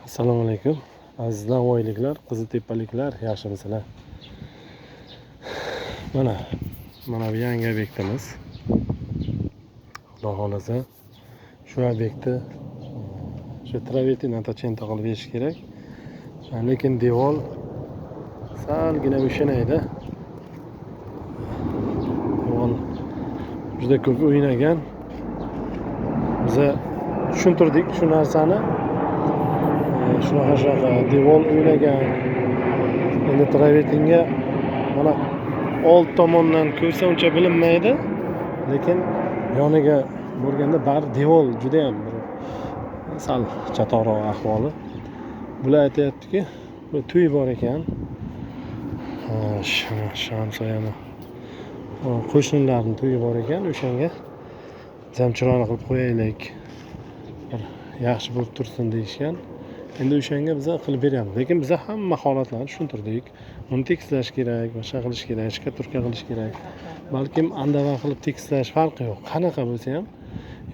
Assalomu alaykum aziz navoiyliklar, qiziltepaliklar, yaxshimisizlar? Mana bu yangi obyektimiz. Xudo xolasa shu obyektni shu travertin atachenta qilib berish kerak. Lekin devor salgina o'shanayda. Devor juda ko'p o'ynagan. Biz tushuntirdik shu narsani. Shunaqa devor o'ynagan. Endi travertinga mana old tomondan ko'rsa uncha bilinmaydi, lekin yoniga borganda bari devor juda ham sal chatoqroq ahvoli. Bular aytayaptiki, bu to'y bor ekan. Shamsoyani qo'shnilarning to'yi bor ekan, o'shanga biz ham chiroyli qilib qo'yaylik, bir yaxshi bo'lib tursin deyishgan. Endi o'shanga biz qilib beramiz, lekin biz hamma holatlarni tushuntirdik. Uni tekslash kerak, boshqa qilish kerak, shkaturka qilish kerak. Balkim andava qilib tekslash farqi yo'q. Qanaqa bo'lsa ham,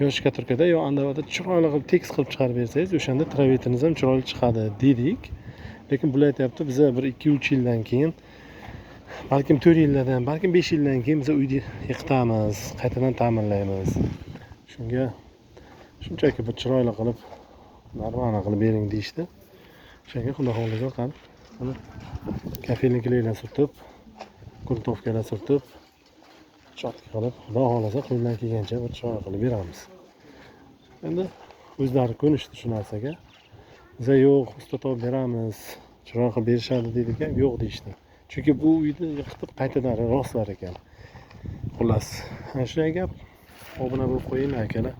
yo shkaturkada yo andavada chiroyli qilib tekst qilib chiqarib bersangiz, o'shanda travertiniz ham chiroyli chiqadi dedik. Lekin bular aytayapti, biz bir 2-3 yildan keyin, balkim 4 yildan, balkim 5 yildan keyin biz uyni yiqitamiz, qaytadan ta'minlaymiz. Shunga shunchaki bir chiroyli qilib narvani qilib bering deyishdi. O'shanga xudo xolasa qani buni kafelniklarga surtib, kurtovkalar surtib, chotka qilib, xudo xolasa qo'ldan kelgancha bir chiroyli qilib beramiz. Endi o'zlari ko'nishdi shu narsaga. Biz yo'q, usta topib beramiz, chiroyli qilib berishadi dedik, yo'q deyishdi. Chunki bu uyni yiqitib qaytadan rostlar ekan. Xullas, ana shunday gap. Obuna bo'lib qo'ying akalar.